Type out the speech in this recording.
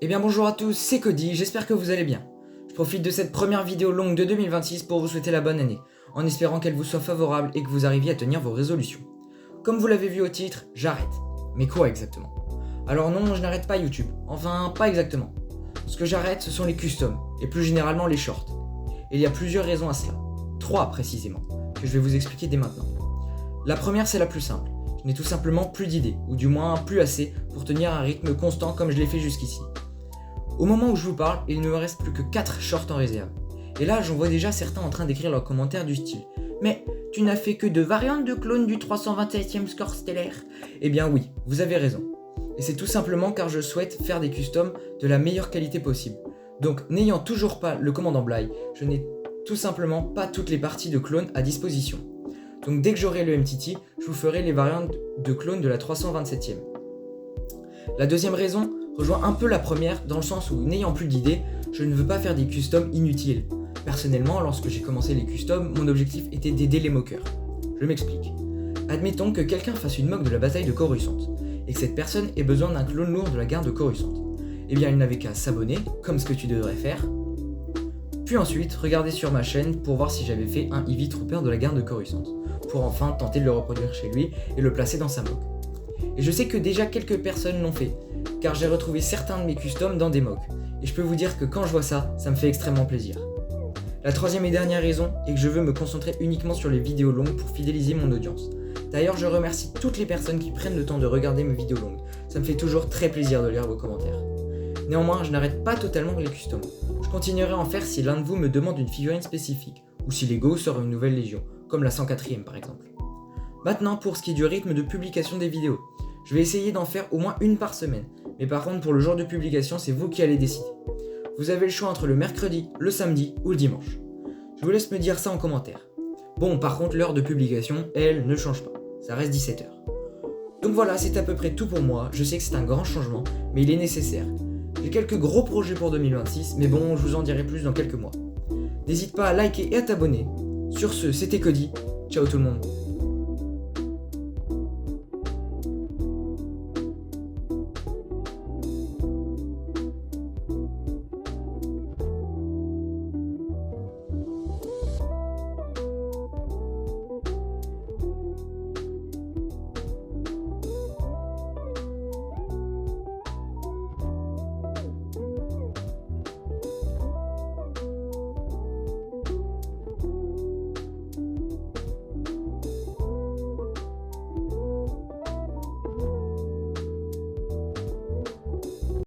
Eh bien bonjour à tous, c'est Cody, j'espère que vous allez bien. Je profite de cette première vidéo longue de 2026 pour vous souhaiter la bonne année, en espérant qu'elle vous soit favorable et que vous arriviez à tenir vos résolutions. Comme vous l'avez vu au titre, j'arrête. Mais quoi exactement? Alors non, je n'arrête pas YouTube, enfin pas exactement. Ce que j'arrête, ce sont les customs, et plus généralement les shorts. Et il y a plusieurs raisons à cela, 3 précisément, que je vais vous expliquer dès maintenant. La première, c'est la plus simple. Je n'ai tout simplement plus d'idées, ou du moins plus assez, pour tenir un rythme constant comme je l'ai fait jusqu'ici. Au moment où je vous parle, il ne me reste plus que 4 shorts en réserve. Et là, j'en vois déjà certains en train d'écrire leurs commentaires du style « Mais tu n'as fait que 2 variantes de clone du 327e score stellaire ?» Eh bien oui, vous avez raison. Et c'est tout simplement car je souhaite faire des customs de la meilleure qualité possible. Donc n'ayant toujours pas le commandant Bly, je n'ai tout simplement pas toutes les parties de clone à disposition. Donc dès que j'aurai le MTT, je vous ferai les variantes de clone de la 327e. La deuxième raison rejoint un peu la première dans le sens où, n'ayant plus d'idées, je ne veux pas faire des customs inutiles. Personnellement, lorsque j'ai commencé les customs, mon objectif était d'aider les moqueurs. Je m'explique. Admettons que quelqu'un fasse une mock de la bataille de Coruscant, et que cette personne ait besoin d'un clone lourd de la garde de Coruscant. Eh bien, il n'avait qu'à s'abonner, comme ce que tu devrais faire, puis ensuite regarder sur ma chaîne pour voir si j'avais fait un Heavy Trooper de la garde de Coruscant, pour enfin tenter de le reproduire chez lui et le placer dans sa mock. Et je sais que déjà quelques personnes l'ont fait, car j'ai retrouvé certains de mes customs dans des mocks, et je peux vous dire que quand je vois ça, ça me fait extrêmement plaisir. La troisième et dernière raison est que je veux me concentrer uniquement sur les vidéos longues pour fidéliser mon audience. D'ailleurs, je remercie toutes les personnes qui prennent le temps de regarder mes vidéos longues, ça me fait toujours très plaisir de lire vos commentaires. Néanmoins, je n'arrête pas totalement les customs. Je continuerai à en faire si l'un de vous me demande une figurine spécifique, ou si Lego sort une nouvelle légion, comme la 104e par exemple. Maintenant, pour ce qui est du rythme de publication des vidéos, je vais essayer d'en faire au moins une par semaine, mais par contre pour le jour de publication, c'est vous qui allez décider. Vous avez le choix entre le mercredi, le samedi ou le dimanche. Je vous laisse me dire ça en commentaire. Bon, par contre, l'heure de publication, elle, ne change pas. Ça reste 17h. Donc voilà, c'est à peu près tout pour moi. Je sais que c'est un grand changement, mais il est nécessaire. J'ai quelques gros projets pour 2026, mais bon, je vous en dirai plus dans quelques mois. N'hésite pas à liker et à t'abonner. Sur ce, c'était Cody. Ciao tout le monde.